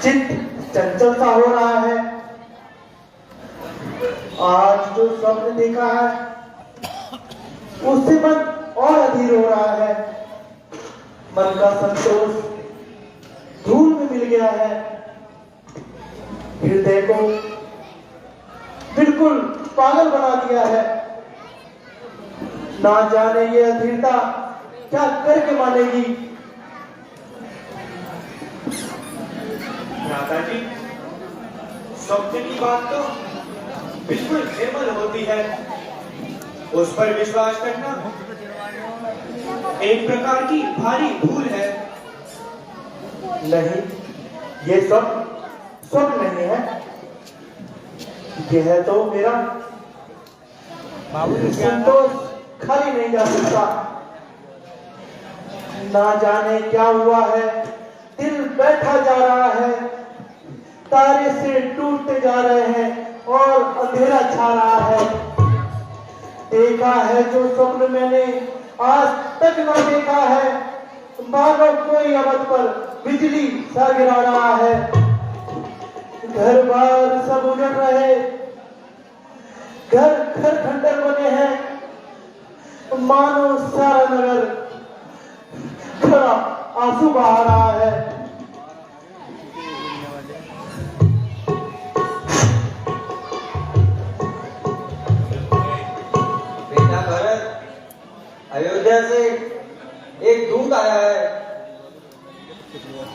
चित्त चंचल सा हो रहा है। आज जो स्वप्न देखा है उससे मन और अधीर हो रहा है। मन का संतोष धूल में मिल गया है। हृदय को बिल्कुल पागल बना दिया है। ना जाने ये अधीरता क्या करके मानेगी। राधा जी, स्वप्न की बात तो बिल्कुल निर्मल होती है। उस पर विश्वास करना एक प्रकार की भारी भूल है। नहीं, ये स्वप्न नहीं है। यह तो मेरा संतोष खाली नहीं जा सकता। ना जाने क्या हुआ है, दिल बैठा जा रहा है, तारे से टूटते जा रहे हैं और अंधेरा छा रहा है। देखा है जो स्वप्न मैंने आज तक न देखा है। मानो कोई अवध पर बिजली सा गिरा रहा है। घर बार सब उजड़ रहे, घर घर खंडर बने हैं। मानो सारा नगर खड़ा आंसू बहा रहा है। बेटा भरत, अयोध्या से एक दूत आया है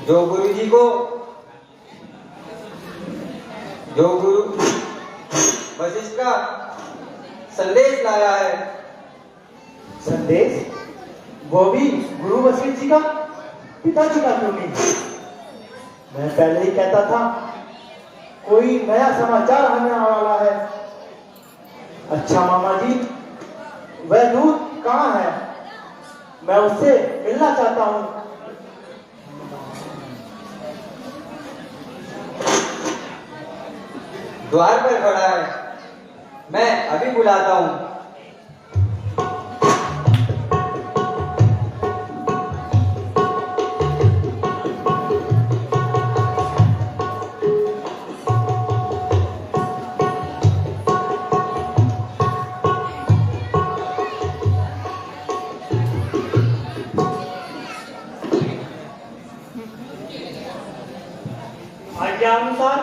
जो गुरु वशिष्ठ का संदेश लाया है। संदेश? वो भी गुरु वशिष्ठ जी का? पिताजी का क्यों नहीं? मैं पहले ही कहता था कोई नया समाचार आने वाला है। अच्छा मामा जी, वह दूत कहाँ है? मैं उससे मिलना चाहता हूँ। द्वार पर खड़ा है, मैं अभी बुलाता हूँ। आज्ञानुसार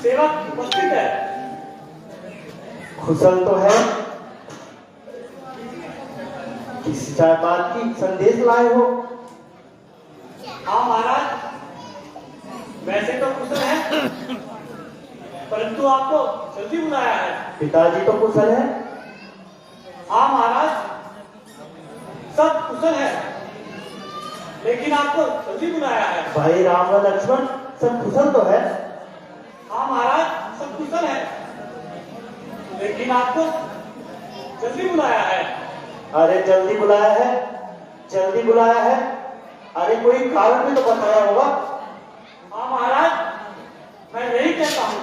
सेवक उपस्थित है। खुशल तो है। किसी बात की संदेश लाए हो? हाँ महाराज, वैसे तो कुशल है, परंतु आपको जल्दी बुलाया है। पिताजी तो कुशल है। हाँ महाराज, सब कुशल है, लेकिन आपको जल्दी बुलाया है। भाई राम व लक्ष्मण सब कुशल तो है। हाँ महाराज, सब कुशल है, लेकिन आपको जल्दी बुलाया है। अरे जल्दी बुलाया है, जल्दी बुलाया है। अरे कोई कारण भी तो बताया होगा। हाँ महाराज, मैं यही कहता हूँ,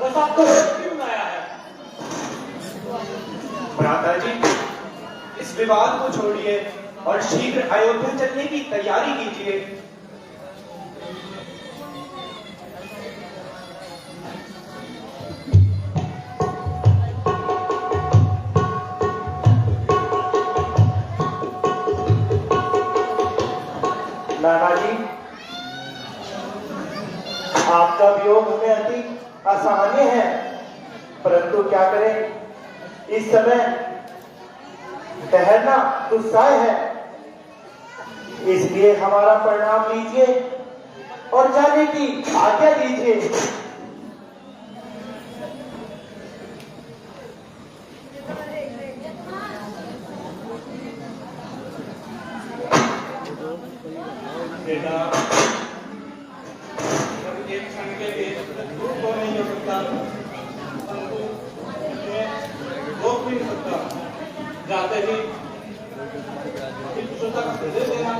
बस आपको जल्दी बुलाया है। भ्राता जी, इस विवाद को छोड़िए और शीघ्र अयोध्या चलने की तैयारी कीजिए। नाना जी, आपका वियोग हमें अति असहनीय है, परंतु क्या करें, इस समय ठहरना दुस्साह है। इसलिए हमारा परिणाम लीजिए और जाने की आज्ञा दीजिए। बेटा, कभी एक क्षण के लिए धूप को नहीं हो सकता, रोक भी नहीं सकता। जाते ही कुशलता का दे देना,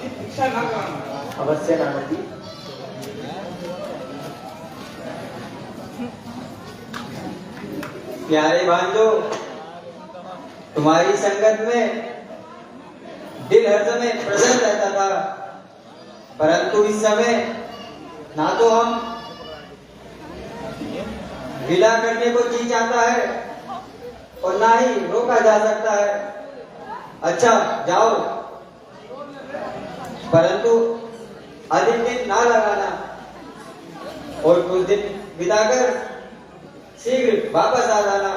इच्छा ना करना। अवश्य नाना जी। प्यारे भांजो, तुम्हारी संगत में दिल हर समय प्रसन्न रहता था। परंतु इस समय ना तो हम विदा करने को जी चाहता है और ना ही रोका जा सकता है। अच्छा जाओ, परंतु अधिक दिन ना लगाना और कुछ दिन बिता कर शीघ्र वापस आ जाना।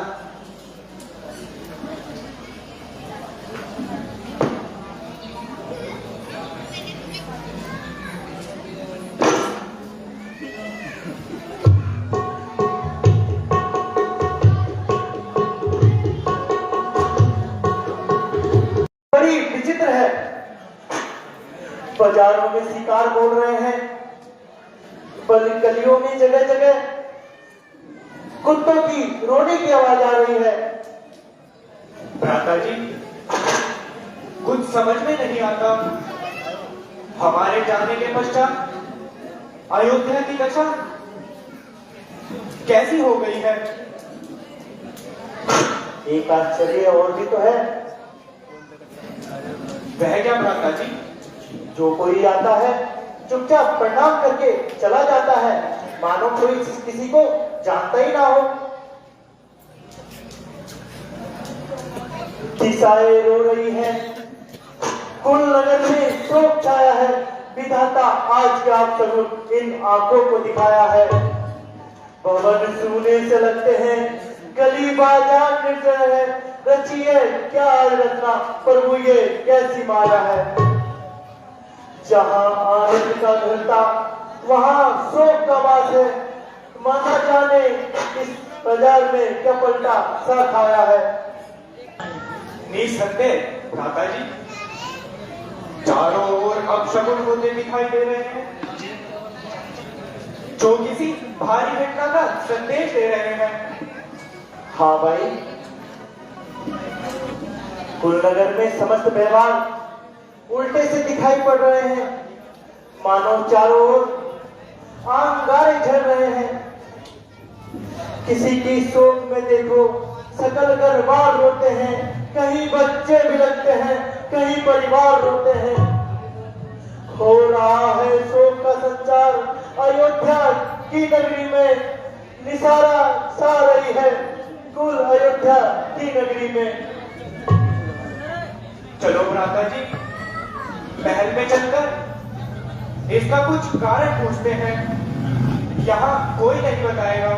बड़ी विचित्र है। बाजारों में शिकार बोल रहे हैं, गलियों में जगह जगह कुत्तों की रोने की आवाज आ रही है। भ्राता जी, कुछ समझ में नहीं आता। हमारे जाने के पश्चात अयोध्या की दशा कैसी हो गई है? एक आश्चर्य और भी तो है। वह क्या भ्राता जी? जो कोई आता है चुपचाप प्रणाम करके चला जाता है, मानो कोई किसी को जानता ही ना हो। दिशाएं रो रही हैं, कुल नगर में शोक छाया है। विधाता आज क्या सगुन इन आंखों को दिखाया है। भवन सूने से लगते हैं, गली बाजार निर्जन है। रचिए क्या रचना, प्रभु ये कैसी माया है। जहां आनंद का घर था वहां शोक का वास है। माना जाने इस बाजार में क्या पलटा सा खाया है। निसंदेह भ्राता जी, चारों ओर अपशकुन होते दिखाई दे रहे हैं, जो किसी भारी घटना का संदेश दे रहे हैं। हाँ भाई, कुलनगर में समस्त व्यवहार उल्टे से दिखाई पड़ रहे हैं, मानो चारों ओर अंगारे झड़ रहे हैं। किसी की शोक में देखो सकल घरबार रोते हैं, कहीं बच्चे बिलखते हैं, कहीं परिवार रोते हैं। हो रहा है शोक का संचार अयोध्या की नगरी में, निसारा सा रही है कुल अयोध्या की नगरी में। चलो भ्राता जी, महल में चलकर इसका कुछ कारण पूछते हैं। यहाँ कोई नहीं बताएगा।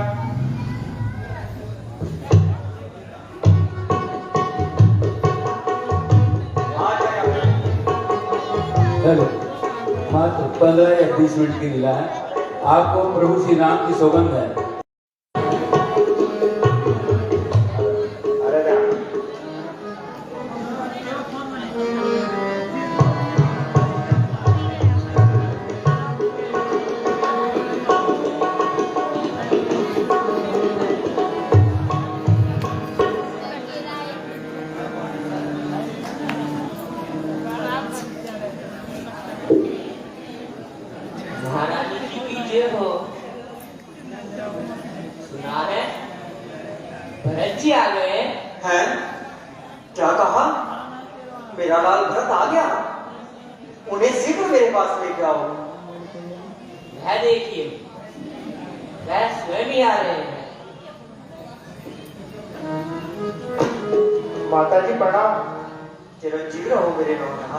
चलो, मात्र 15 या 20 मिनट की लीला है। आपको प्रभु श्री राम की सौगंध है। अरे राम, महारानी की कीजिए हो। सुना है भरत जी आ गए हैं? क्या कहा? मेरा लाल भरत आ गया? उन्हें शीघ्र मेरे पास लेके आओ। वह देखिए, वह स्वयं ही आ रहे हैं। माता जी प्रणाम। चिरंजीवी रहो मेरे नौनहा।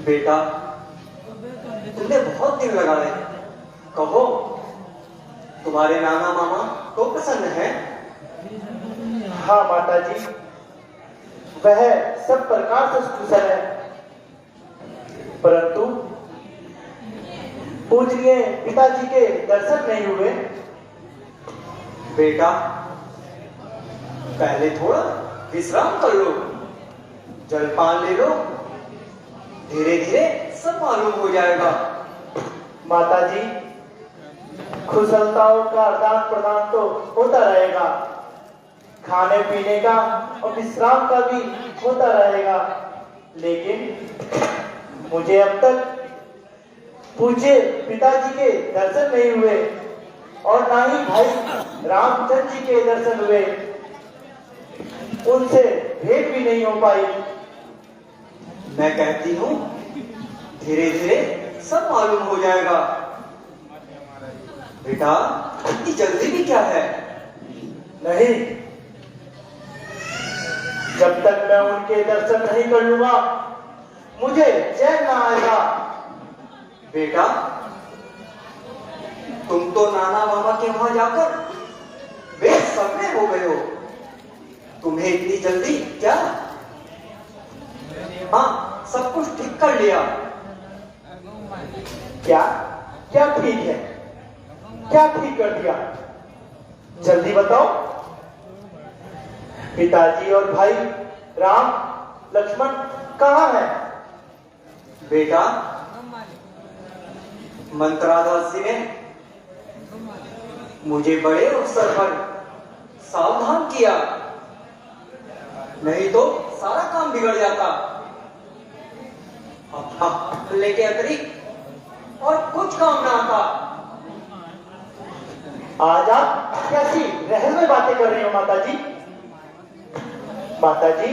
बेटा, तुमने बहुत दिन लगाए, कहो तुम्हारे नाना मामा को प्रसन्न है? हाँ माता जी, वह सब प्रकार से कुशल है, परंतु पूजनीय पिताजी के दर्शन नहीं हुए। बेटा, पहले थोड़ा विश्राम कर लो, जलपान ले लो, धीरे धीरे सब मालूम हो जाएगा। माता जी, कुशलताओं का आदान प्रदान तो होता रहेगा, खाने पीने का और विश्राम का भी होता रहेगा, लेकिन मुझे अब तक पूज्य पिताजी के दर्शन नहीं हुए और ना ही भाई रामचंद्र जी के दर्शन हुए। उनसे भेंट भी नहीं हो पाई। मैं कहती हूँ धीरे धीरे सब मालूम हो जाएगा। बेटा इतनी जल्दी भी क्या है? नहीं, जब तक मैं उनके दर्शन नहीं कर लूंगा मुझे चैन ना आएगा। बेटा तुम तो नाना मामा के वहां जाकर बेसब्रे हो गए हो, तुम्हें इतनी जल्दी क्या? हाँ, सब कुछ ठीक कर लिया। क्या क्या ठीक है? क्या ठीक कर दिया? जल्दी बताओ। पिताजी और भाई राम लक्ष्मण कहाँ हैं? बेटा मंत्रालय ने मुझे बड़े अवसर पर सावधान किया, नहीं तो सारा काम बिगड़ जाता। अब लेके अतिरिक्त और कुछ काम ना आता। आज आप कैसी रहस्य में बातें कर रही हो माताजी? माताजी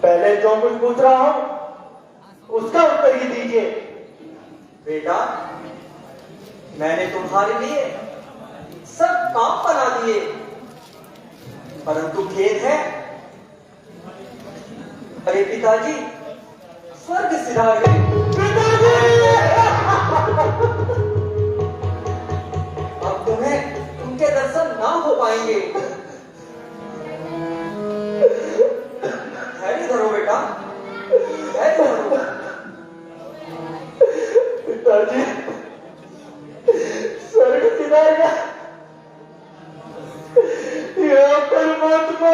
पहले जो कुछ पूछ रहा हूं उसका उत्तर ही दीजिए। बेटा मैंने तुम्हारे लिए सब काम बना दिए, परंतु खेद है अरे पिताजी स्वर्ग सिधार गए। अब तुम्हें उनके दर्शन ना हो पाएंगे। धैर्य धरो बेटा, धैर्य धरो। पिताजी स्वर्ग सिधार गया? या परमात्मा,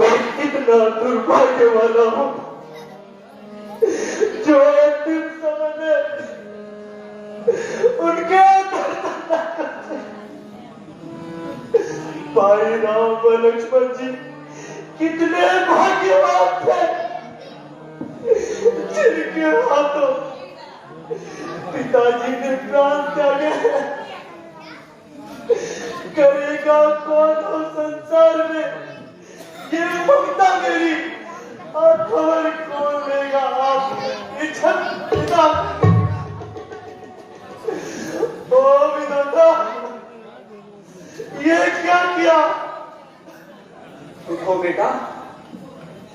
मैं कितना दुर्भाग्य वाला हूं जो अंतिम समय में उनके भाई राम व लक्ष्मण जी कितने भाग्यवान थे जिनके हाथों पिताजी ने प्राण त्यागे। करेगा कौन हो संसार में ये ममता मेरी, और खबर कौन लेगा आप पिता? ओ विधाता, ये क्या किया? उठो बेटा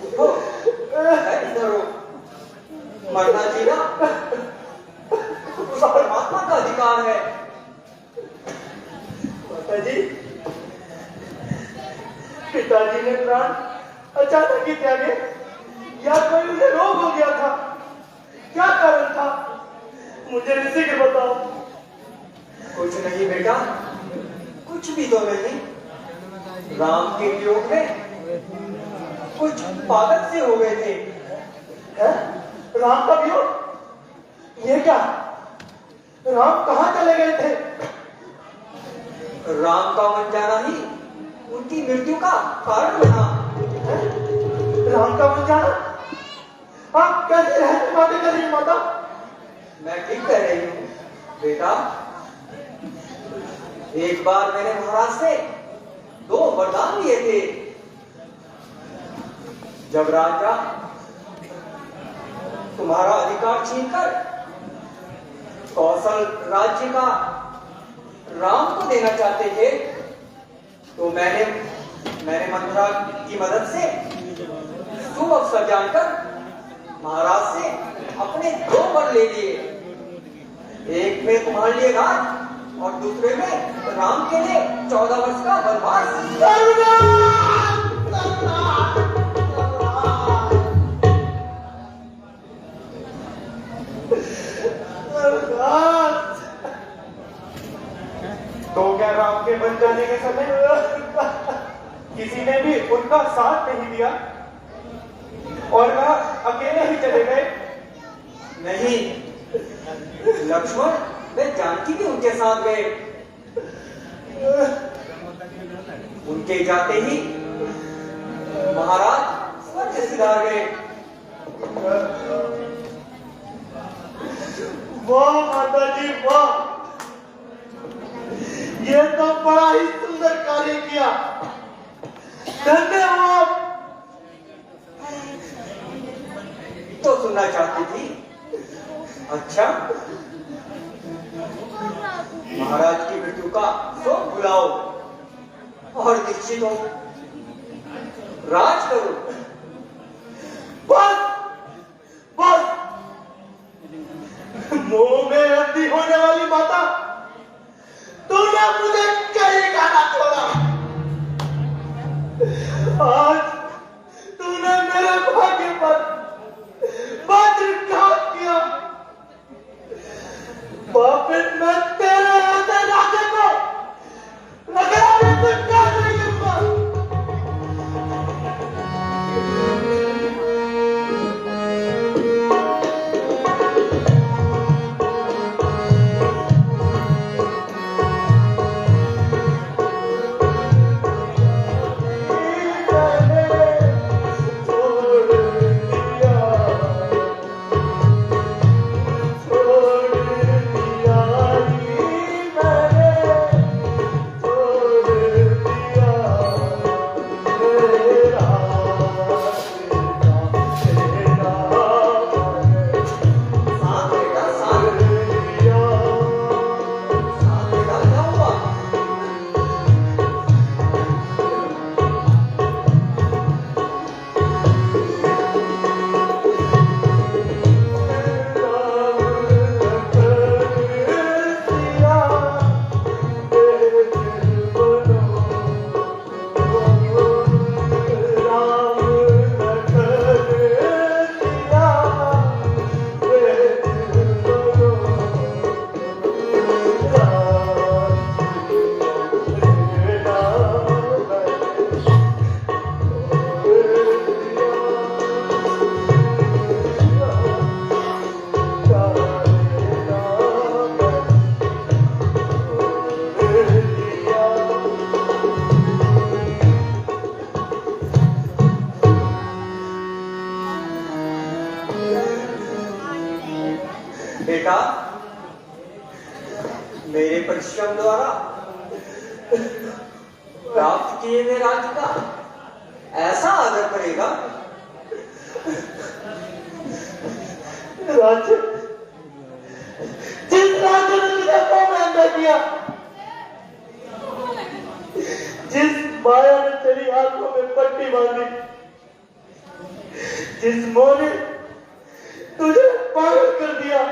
उठो, धरो। मरना जीना उस परमात्मा का अधिकार है। पिताजी पिताजी ने प्राण अचानक ही त्यागे या कोई उन्हें रोग हो गया था? क्या कारण था? मुझे शीघ्र बताओ। कुछ नहीं बेटा, कुछ भी तो नहीं। राम के वियोग में कुछ पागल से हो गए थे। है? राम का वियोग? ये क्या? राम कहाँ चले गए थे? राम का मन जाना ही उनकी मृत्यु का कारण बना। है? राम का मन जाना? आप कैसे रहस्य बातें कर रही हैं माता? मैं ठीक कह रही हूँ बेटा। एक बार मैंने महाराज से 2 वरदान लिए थे। जब राजा तुम्हारा अधिकार छीनकर कौशल राज्य का राम को देना चाहते थे, तो मैंने मंत्रा की मदद से शुभ अवसर जानकर महाराज से अपने 2 वर ले लिए। एक में तुम्हारे लिए राज और दूसरे में राम के लिए 14 वर्ष का वनवास। तो क्या राम के बन जाने के समय किसी ने भी उनका साथ नहीं दिया और वह अकेले ही चले गए? नहीं, लक्ष्मण वे जानकी भी उनके साथ गए। उनके जाते ही महाराज स्वर्ग सिधार गए। वाह माता जी वाह, ये तो बड़ा ही सुंदर कार्य किया। धन्य हो आप। तो सुनना चाहती थी। अच्छा, महाराज की मृत्यु का शोक बुलाओ और निश्चित हो राज करो। बस बस, मुंह में अंधी होने वाली माता, तूने मुझे कहीं गाना छोड़ा। आज तूने मेरे भाग्य पर वज्रघात किया। पापिन, मैं तेरे होते राजे को रगड़ाने से काट नहीं दूंगा। साथ बेटा साथ, साथ बेटा क्या हुआ? बेटा, मेरे परिश्रम द्वारा प्राप्त किए हुए राज्य का ऐसा आदर करेगा। राज्य, जिस राज्य ने तुझे को महंगा किया, जिस माया ने तेरी आंखों में पट्टी बांधी, जिस मोह ने तुझे पागल कर दिया,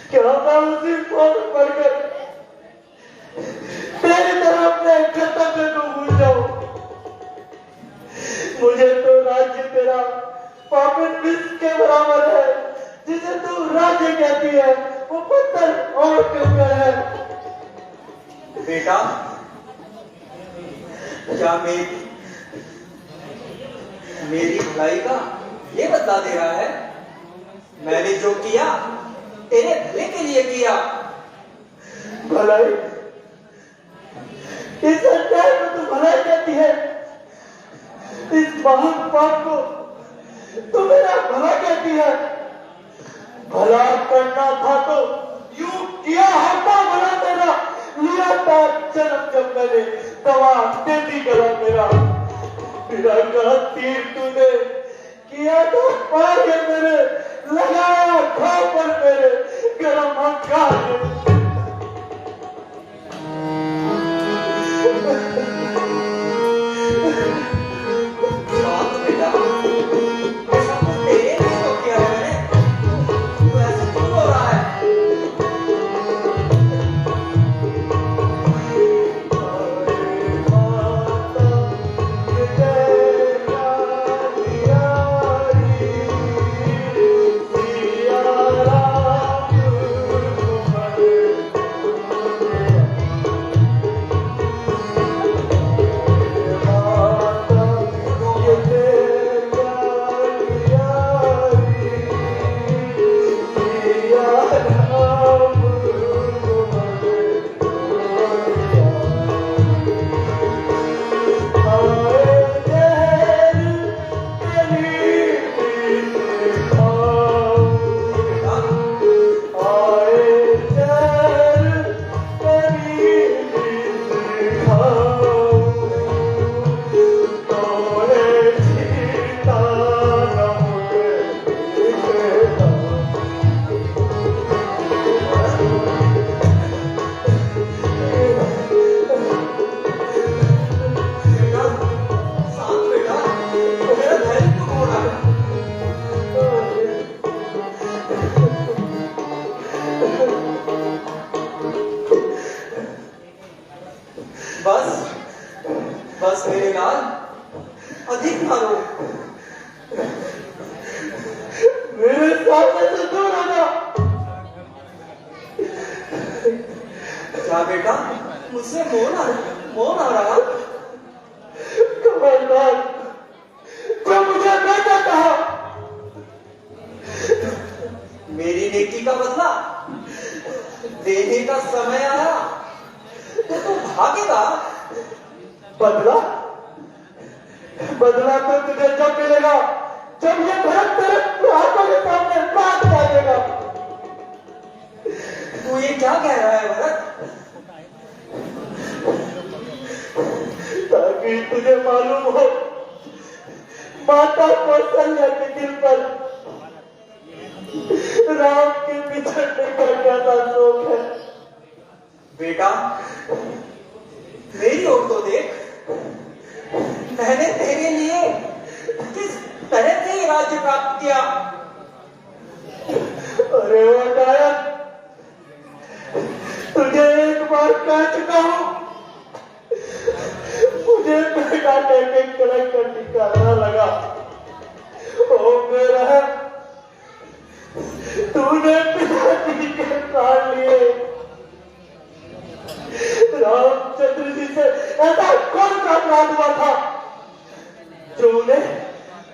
क्या मैं उसी फोन पढ़कर तेरी तरह अपने कर्तव्य को भूल जाऊं? मुझे तो राज्य तेरा पापिन विष के बराबर है। जिसे तू राज्य कहती है वो पत्थर और कंकड़ है। बेटा, क्या मेरी भलाई का ये बदला दे रहा है? मैंने जो किया तेरे भले के लिए किया। भलाई? इस अन्याय में तू भलाई कहती है? इस महान पाप को तू मेरा भला कहती है? भला करना था तो यूं किया होता भला तेरा। लिया था जन्म जब मैंने दवा दे दी गला मेरा। मेरा का तीर तूने किया था पार है मेरे, लगाया घाव पर मेरे गरम अंगार। बेटा, ऐसा कुछ तेरे लिए तो किया है मैंने, तू ऐसे क्यों हो रहा है? मेरे लाल, अधिक ना रो। मेरे सामने से दूर हो जा। क्या बेटा, मुझसे मोह ना रहा? खबरदार, जो मुझे बेटा कहा, मेरी नेकी का बदला देने का समय आया तो तू भागेगा। बदला बदला तो तुझे जब मिलेगा जब ये भरत तेरे आंखों के सामने बात डालेगा। तू ये क्या कह रहा है भरत? ताकि तुझे मालूम हो माता कौशल्या के दिल पर राम के बिछड़ने का ज्यादा शोक है। बेटा, मेरी ओर तो देख, मैंने तेरे लिए किस तरह से ये राज्य प्राप्त किया। अरे वो गायक, तुझे एक बार कह चुका हूं, मुझे बेटा कहके कलंक कर निकालना लगा। ओ मेरा, तूने पिताजी के प्राण लिए। रामचंद्र जी से ऐसा कौन सा अपराध हुआ था जो उन्हें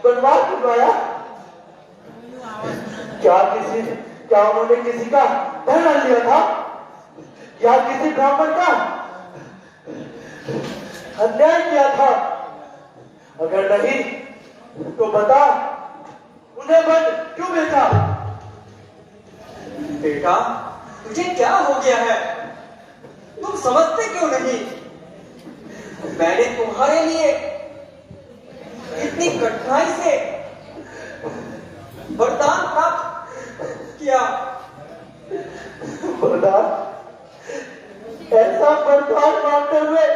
बनवास दिलवाया? क्या उन्होंने किसी का धन लिया था या किसी ब्राह्मण का अन्याय किया था? अगर नहीं तो बता, उन्हें बन क्यों बेचा? बेटा, तुझे क्या हो गया है? तुम समझते क्यों नहीं? मैंने तुम्हारे लिए इतनी कठिनाई से वरदान प्राप्त किया। वरदान? ऐसा वरदान मांगते हुए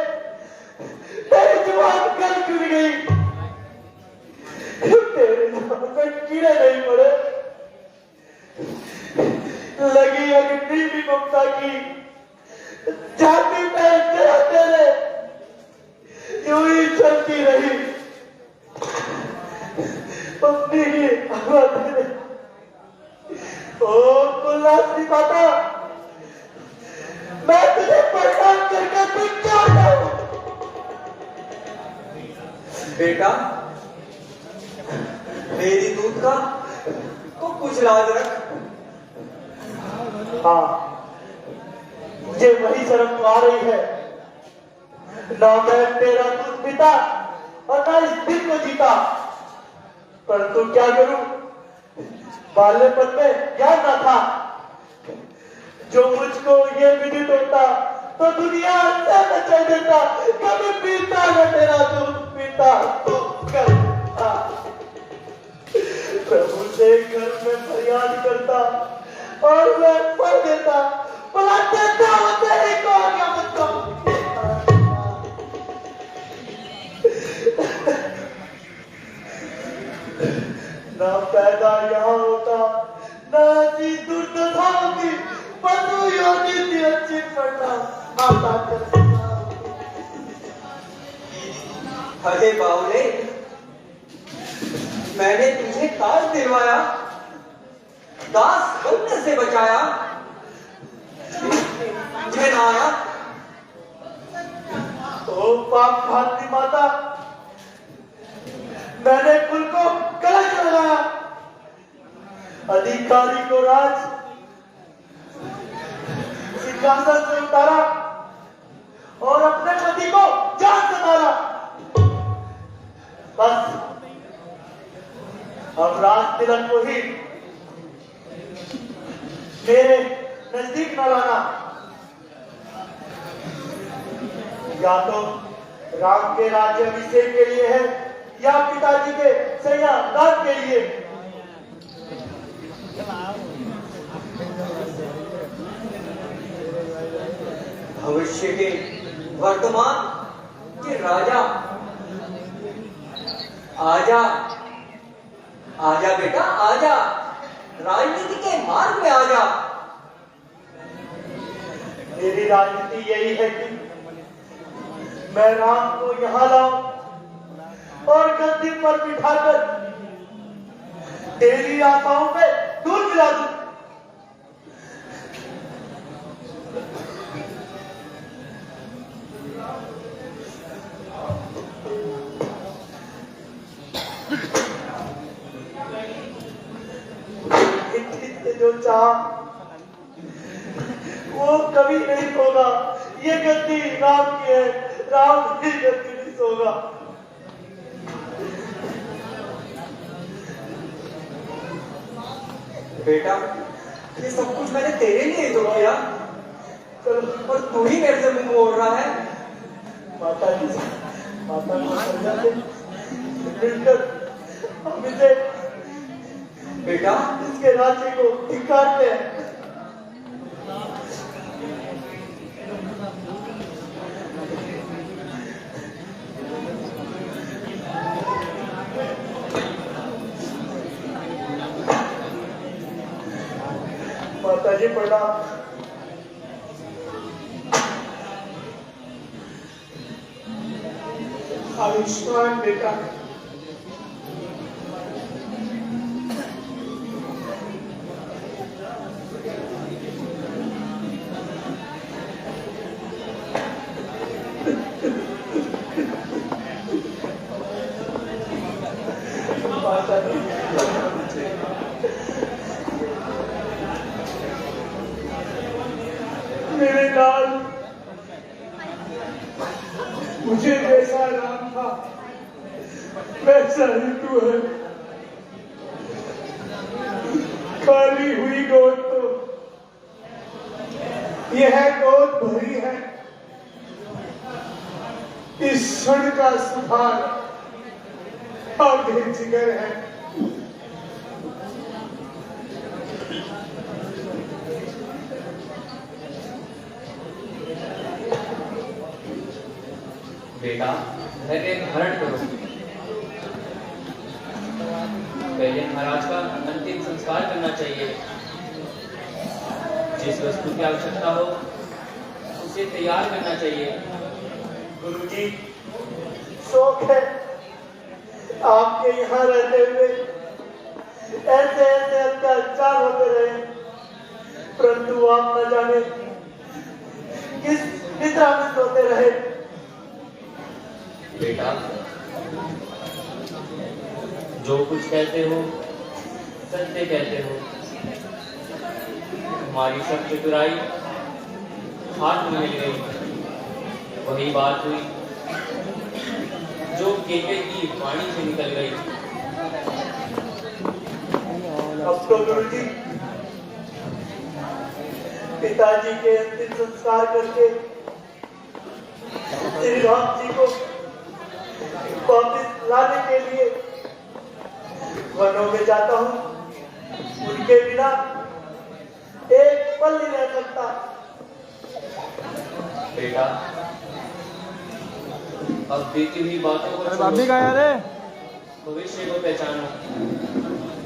तेरी जुबान कल खुल गई, तेरे जुबान पे कीड़े नहीं पड़े। लगी अग्नि भी ममता की जाति में तेरे यूं ही चलती रही। अपनी ही आवाज ओ कुल्लासी माता, मैं तुझे प्रणाम करके तुझ जाता हूं। बेटा, मेरी दूध का तो कुछ लाज रख। हाँ, मुझे वही शर्म आ रही है। ना मैं तेरा दूध पीता और ना इस दिन को जीता, परंतु क्या करूं, बाल्यपन में ज्ञान न था। जो मुझको ये विदित होता तो दुनिया से न चल देता। कभी पीता न तेरा दूध पीता तो करता, प्रभु से घर में फरियाद करता और मैं पढ़ देता, भला देता होते ही कौन या मुझको ना पैदा यहाँ होता, ना ऐसी दुर्दशा होती, पशु योनि थी अच्छी पड़ना माता करती। अरे बावले, मैंने तुझे ताज दिलवाया, दास बनने से बचाया, तुझे ना आया। ओ पाप भाती माता, मैंने कुल को कलंक लगाया, अधिकारी को राज सिंहासन से उतारा और अपने पति को जान से मारा। बस अब राज तिलक को ही मेरे नजदीक न लाना। या तो राम के राज्य अभिषेक के लिए है या पिताजी के सैयादान के लिए। भविष्य के, वर्तमान के राजा, आजा आजा बेटा, आजा, राजनीति के मार्ग में आजा। मेरी राजनीति यही है कि मैं राम को यहाँ लाऊं मंदिर पर बिठाकर तेरी आशाओं पे दूर मिला दूं। जो चाह वो कभी नहीं होगा। ये गलती राम की है, राम की गलती नहीं होगा। बेटा, ये सब कुछ मैंने तेरे लिए तो किया, और तू ही मेरे से मुंह मोड़ रहा है। माता को समझा दे, मिलकर हम इसे बेटा, इसके राज्य को धिक्कारते हैं। माताजी प्रणाम। आयुष्मान बेटा। मेरे लाल, मुझे जैसा राम था वैसा ही तू है। खाली हुई गोद तो यह गोद भरी है। इस क्षण का सुधार आगे जिगर है। बेटा, धैर्य धारण करो। पहले महाराज का अंतिम संस्कार करना चाहिए। जिस वस्तु की आवश्यकता हो उसे तैयार करना चाहिए। गुरुजी, शौक है आपके यहाँ रहते हुए ऐसे ऐसे अत्याचार होते रहे, परंतु आप न जाने किस निद्रा में सोते रहे। बेटा, जो कुछ कहते हो सत्य कहते हो। तुम्हारी सब चतुराई हाथ में मिल गई। वही बात हुई जो केके की वाणी से निकल गई। अब तो गुरुजी पिताजी के अंतिम संस्कार करके श्री राम जी को वापिस लाने के लिए वनों में जाता हूँ। उनके बिना एक पल नहीं रह सकता। बेटा, अब बीती हुई बातों को भाभी का यार है, भविष्य को पहचानो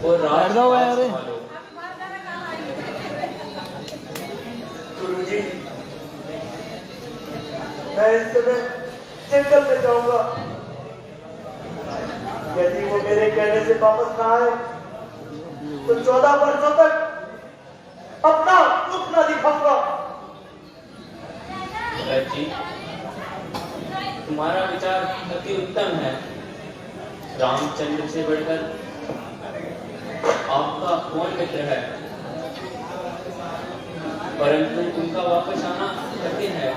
और राज संभालो। गुरुजी, मैं इस समय जंगल में जाऊंगा। यदि वो मेरे कहने से वापस ना आए तो 14 वर्षों तक अपना दुख न दिखाऊंगा। जी, तुम्हारा विचार अति उत्तम है। रामचंद्र से बढ़कर आपका कौन मित्र है? परंतु उनका वापस आना कठिन है।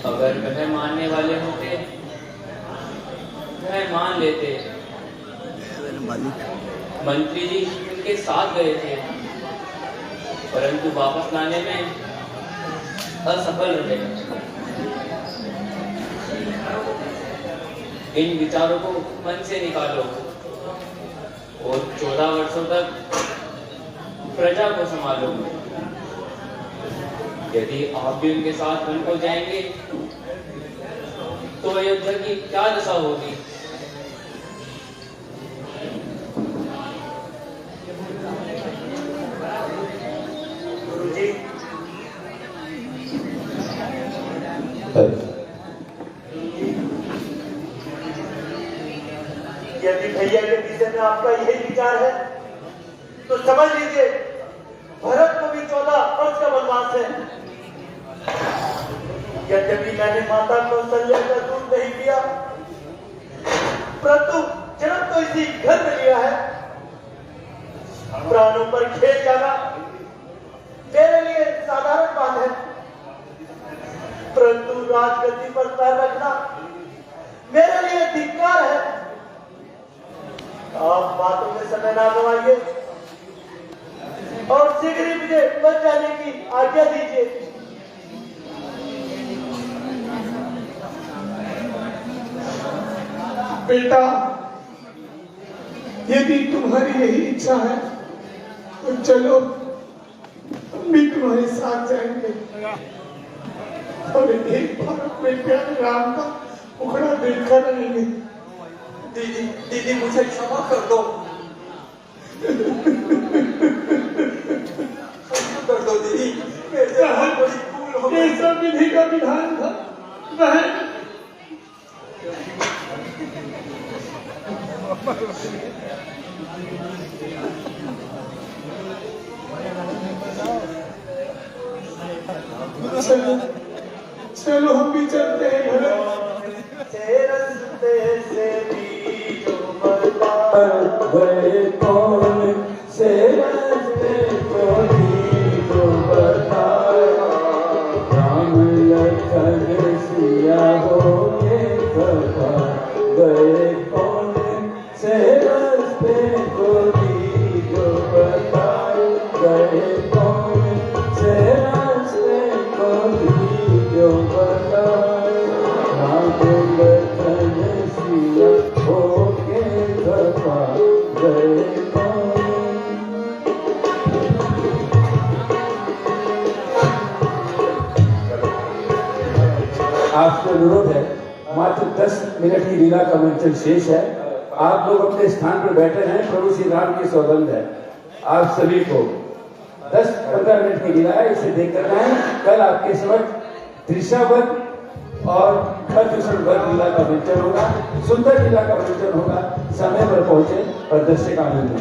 अगर वह मानने वाले होते वह मान लेते। मंत्री जी उनके साथ गए थे, परंतु वापस लाने में असफल रहे। इन विचारों को मन से निकालो और 14 वर्षों तक प्रजा को संभालो। यदि आप भी उनके साथ वन को जाएंगे तो अयोध्या की क्या दशा होगी? गुरुजी, यदि भैया के विषय में आपका यही विचार है तो समझ लीजिए भरत को भी 14 वर्ष का वनवास है। यद्यपि मैंने माता कौशल्या का दूध नहीं पिया, परंतु जन्म तो इसी घर में लिया है। प्राणों पर खेल जाना मेरे लिए साधारण बात है, परंतु राजगद्दी पर पैर रखना मेरे लिए धिक्कार है। आप बातों में समय ना गवाइए और शीघ्र ही मुझे बच जाने की आज्ञा दीजिए। बेटा, यदि तुम्हारी यही इच्छा है तो चलो, हम भी तुम्हारे साथ जाएंगे और एक बार में प्यारे राम का मुखड़ा देखा रहेंगे। दीदी दीदी मुझे क्षमा कर दो। कर दो दीदी, मेरे से बहुत बड़ी भूल हो गई। ये सब विधि का विधान था बहन। चलो चलो, हम भी चलते हैं भरत। रस्ते से भी जो बता गए कौन से रास्ते को भी जो बताया, राम लखन सिया होके कहा गए कौन से रास्ते को भी जो बताया, गए कौन से रास्ते को भी जो बताया, राम लखन सिया होके कहा गए कौन। आपसे अनुरोध है, मात्र 10 मिनट की लीला का मंचन शेष है। आप लोग अपने स्थान पर बैठे हैं, प्रभु श्री राम की सौगंध है। आप सभी को 10-15 मिनट की लीला है, इसे देख करना है। कल आपके समक्ष त्रिशावत और खरदूषण लीला का मंचन होगा, सुंदर लीला का मंचन होगा। समय पर पहुंचे और दृश्य का आनंद लें।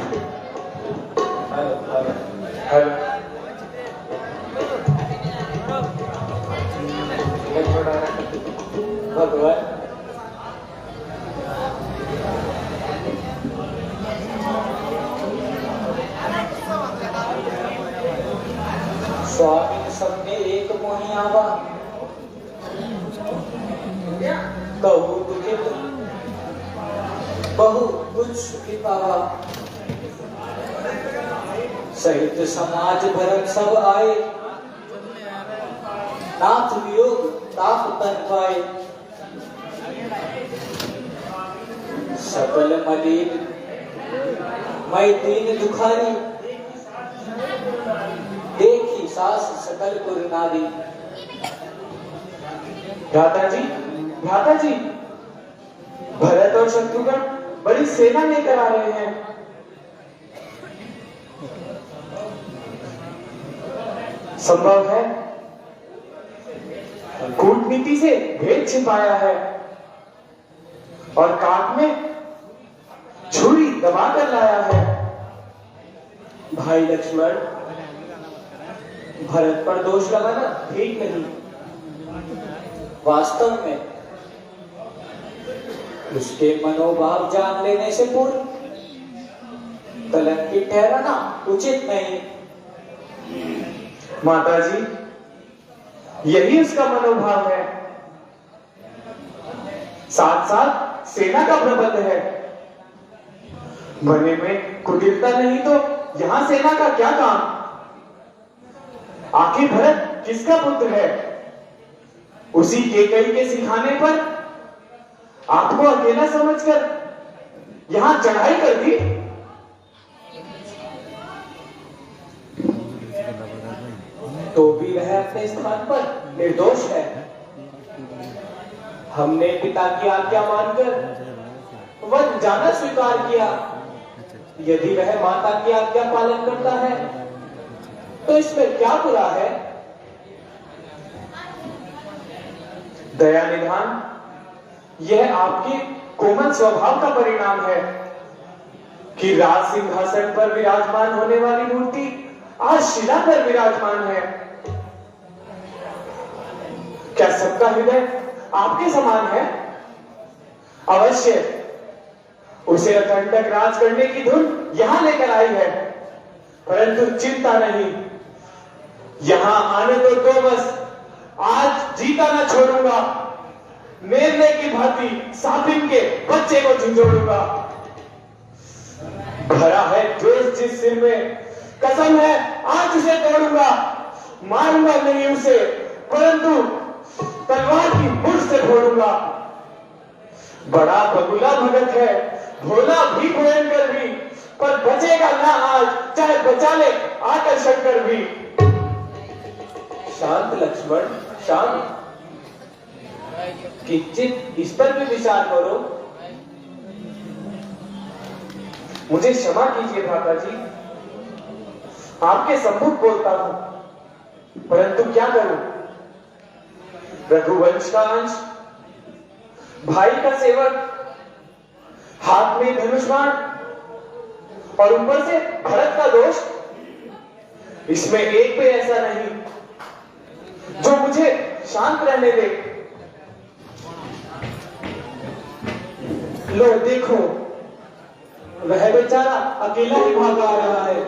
भगवान स्वामी सबने एक मोहि आवा, कहू दुखित बहु कुछ सुखी पावा, सहित समाज भरत सब आए, नाथ वियोग ताप तन पाए, सकल मलिन मैं दीन दुखारी, देखी सास सकल पुर नारी। भ्राता जी, भरत और शत्रुघ्न बड़ी सेना लेकर आ रहे हैं। संभव है कूटनीति से भेद छिपाया है और काट में छुरी दबा कर लाया है। भाई लक्ष्मण, भरत पर दोष लगाना ठीक नहीं। वास्तव में उसके मनोभाव जान लेने से पूर्व कलंकित ठहराना उचित नहीं। माताजी, यही उसका मनोभाव है। साथ साथ सेना का प्रबंध है। मने में कुटिलता नहीं तो यहां सेना का क्या काम? आखिर भरत किसका पुत्र है? उसी केकई के सिखाने पर आपको अकेला समझकर यहां चढ़ाई कर दी। तो भी वह अपने स्थान पर निर्दोष है। हमने पिता की आज्ञा मानकर वन जाना स्वीकार किया। यदि वह माता की आज्ञा पालन करता है तो इसमें क्या बुरा है? दया निधान, यह आपकी कोमल स्वभाव का परिणाम है कि राज सिंहासन पर विराजमान होने वाली मूर्ति आज शिला पर विराजमान है। क्या सबका हृदय आपके समान है? अवश्य उसे अखंडक राज करने की धुन यहां लेकर आई है, परंतु चिंता नहीं, यहां आने दो बस। आज जीता ना छोड़ूंगा, मेरने की भांति सापिन के बच्चे को झंझोड़ूंगा। भरा है द्वेष जिस सिर में, कसम है आज उसे तोड़ूंगा। मारूंगा नहीं उसे, परंतु तलवार की मुठ से फोड़ूंगा। बड़ा बगुला भगत है, भोला भी भयंकर भी, पर बचेगा ना आज, चाहे बचा ले आकर शंकर भी। शांत लक्ष्मण, शांत। किंचित इस पर भी विचार करो। मुझे क्षमा कीजिए भ्राता जी, आपके सम्मुख बोलता हूं, परंतु क्या करूं? रघुवंश का अंश, भाई का सेवक, हाथ में धनुष्मान और ऊपर से भरत का दोष। इसमें एक भी ऐसा नहीं जो मुझे शांत रहने दे। लो देखो, वह बेचारा अकेला ही भागा आ रहा है।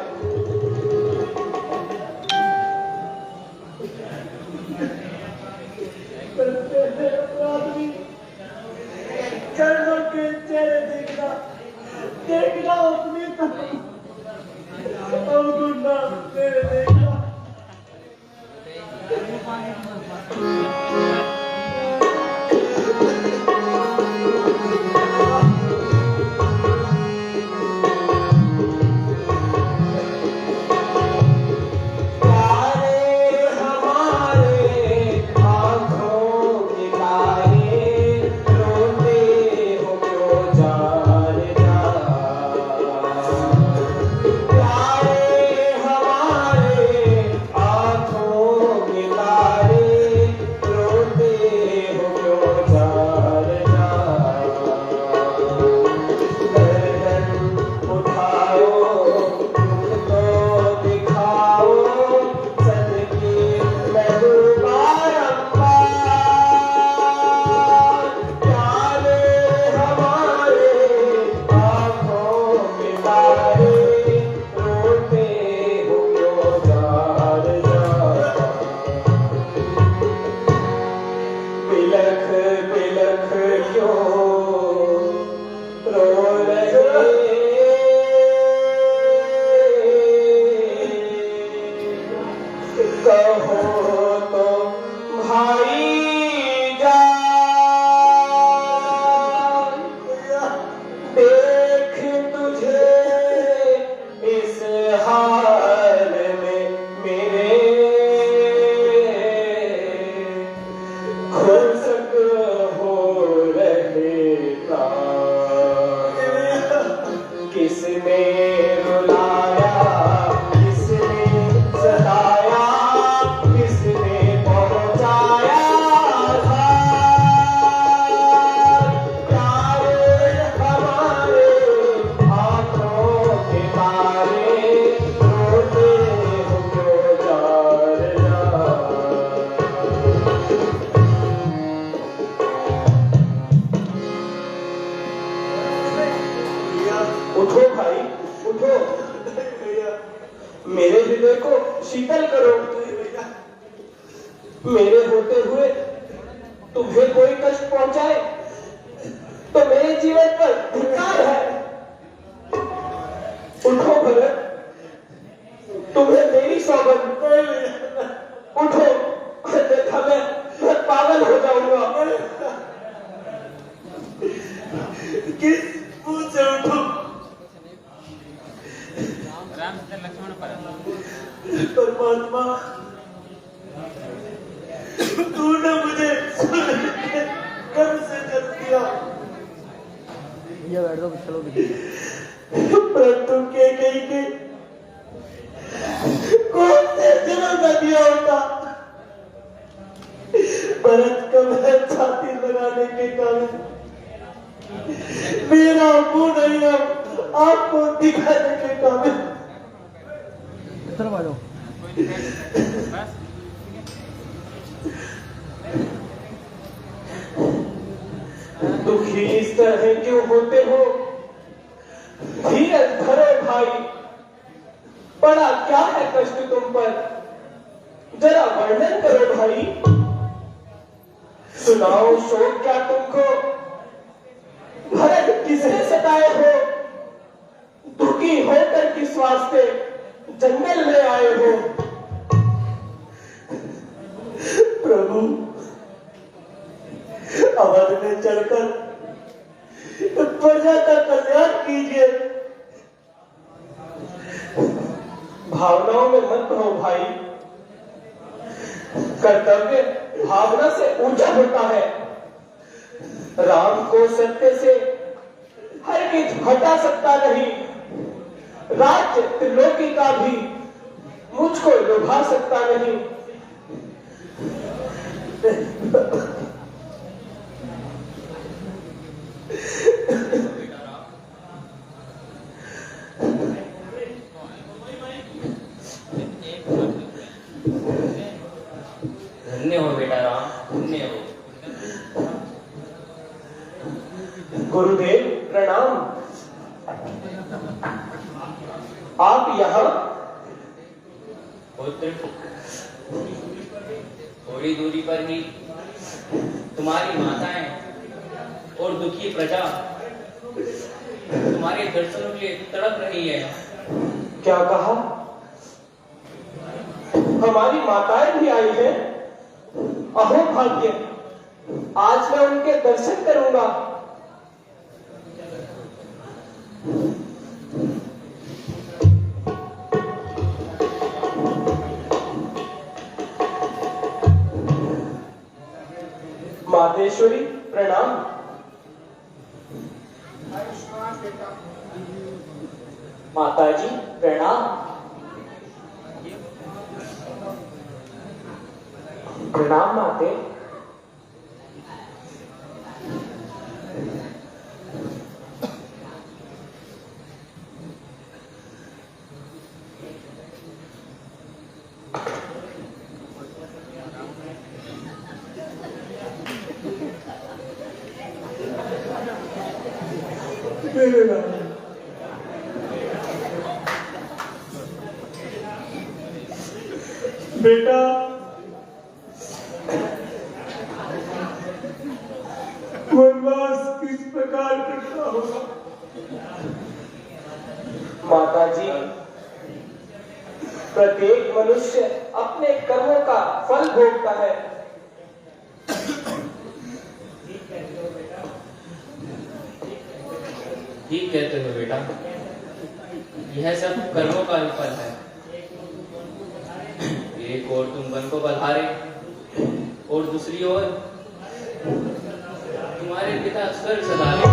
चरणों के चेहरे देखना, देखना अपनी अवगुणा तेरे देखना। मेरे हृदय को शीतल करो। मेरे होते हुए तुम्हें कोई कष्ट पहुंचाए तो मेरे जीवन पर धिक्कार है। उठो भरत, तुम्हें मेरी सौगंध। उठो, अन्यथा मैं पागल हो जाऊंगा। किस मुंह से उठो? परमात्मा, तूने मुझे कब से कर दिया, परंतु के कौन से जन्म में दिया होता? भरत का वह छाती लगाने के कारण प्रभु नहीं हम आपको दिखाने के काबिल। दुखी इस तरह क्यों होते हो? धीरज धरो भाई, पड़ा क्या है कष्ट तुम पर, जरा वर्णन करो भाई। सुनाओ शोक क्या तुमको, भरत किसने सताए हो, दुखी होकर किस वास्ते जंगल में आए हो। प्रभु अवध में चढ़कर प्रजा का कल्याण कीजिए। भावनाओं में मत रहो भाई, कर्तव्य भावना से ऊंचा होता है। राम को सत्य से हरगिज हटा सकता नहीं, राज्य त्रिलोकी का भी मुझको लुभा सकता नहीं। धन्य हो बेटा राम, धन्य हो। गुरुदेव प्रणाम। आप यहाँ? पुत्र, थोड़ी दूरी पर ही तुम्हारी माताएं और दुखी प्रजा तुम्हारे दर्शनों के लिए तड़प रही है। क्या कहा? हमारी माताएं भी आई हैं? अहो भाग्य, आज मैं उनके दर्शन करूंगा। मातेश्वरी प्रणाम। माताजी प्रणाम। प्रणाम माते। मेरे नाम बेटा, वनवास किस प्रकार करता होगा? माताजी, प्रत्येक मनुष्य अपने कर्मों का फल भोगता है। ठीक कहते हो बेटा, यह सब कर्मों का ही फल है। एक ओर तुम वन को बल्हारे और दूसरी ओर तुम्हारे पिता स्वर्ग सधारे।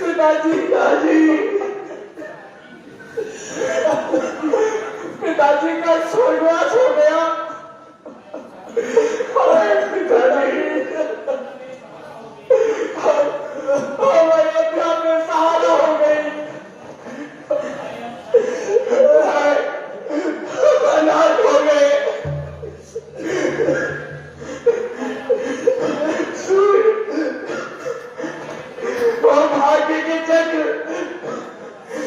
पिताजी, पिताजी का स्वर्गवास हो गया। पिताजी, अयोध्या में सहारा हो गई, अनाथ हो गए। वो भाग्य के चक्र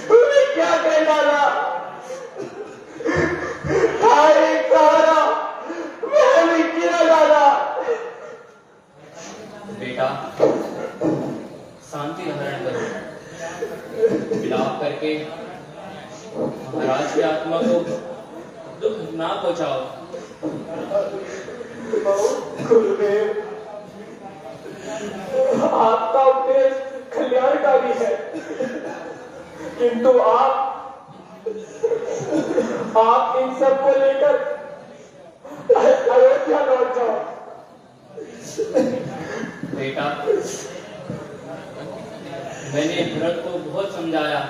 तूने क्या कर डाला? था एक सहारा, मैं भी गिरा डाला। बेटा शांति धारण करो, विलाप करके महाराज की आत्मा को दुख ना पहुंचाओ। गुरुदेव, आपका उपदेश कल्याणकारी है, किंतु आप इन सब को लेकर अयोध्या लौट जाओ। बेटा मैंने भरत को बहुत समझाया,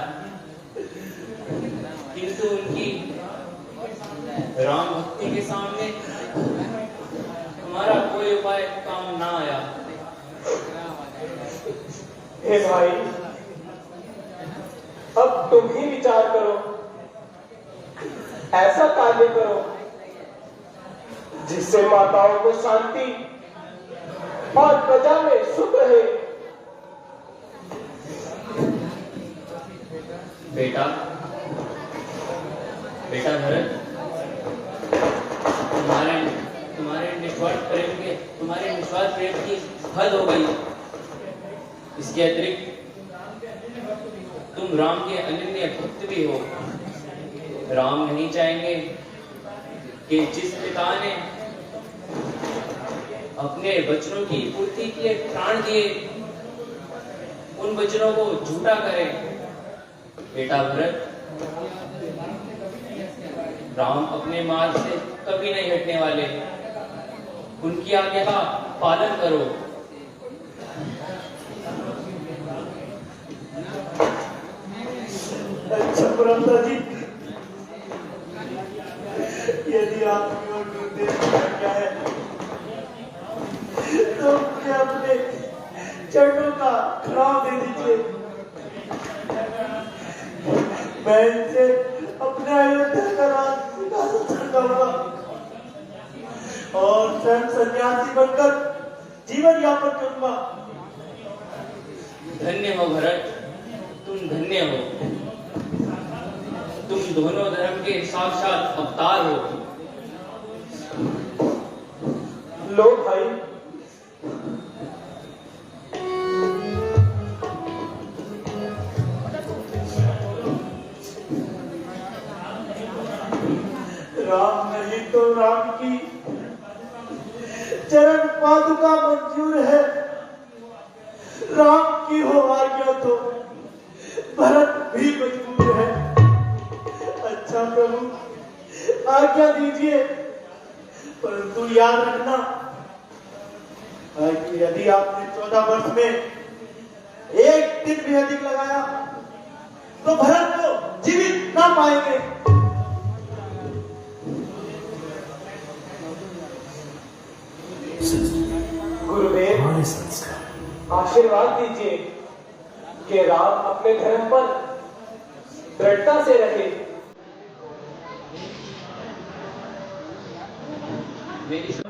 किंतु उनकी राम भक्ति के सामने कोई उपाय काम ना आया। हे भाई, अब तुम ही विचार करो, ऐसा कार्य करो जिससे माताओं को शांति और प्रजा में सुख रहे। बेटा बेटा भरत, तुम्हारे निस्वार्थ प्रेम की हद हो गई। इसके अतिरिक्त तुम राम के अनन्य भक्त भी हो। राम नहीं चाहेंगे कि जिस पिता ने अपने वचनों की पूर्ति के लिए प्राण दिए, उन वचनों को झूठा करें। बेटा भरत, राम अपने मार्ग से कभी नहीं हटने वाले। उनकी आज्ञा का पालन करो। अच्छा परमता जी, यदि आपकी ओर निर्देश क्या है तो मुझे अपने चरणों का खराब दे दीजिए। मैं इनसे अपने अयोध्या का राज सिंहासन चढ़ाऊंगा और स्वयं सन्यासी बनकर जीवन यापन करूंगा। धन्य हो भरत, तुम धन्य हो। तुम दोनों धर्म के साक्षात अवतार हो। लो भाई, राम नहीं तो राम की चरण पादुका मंजूर है। राम की हो आज्ञा तो भरत भी मजबूर है। अच्छा प्रभु, आज्ञा दीजिए, परंतु याद रखना कि यदि आपने 14 वर्ष में एक दिन भी अधिक लगाया तो भरत को जीवित ना पाएंगे। गुरुदेव, आशीर्वाद दीजिए कि राम अपने धर्म पर दृढ़ता से रहे। मेरी है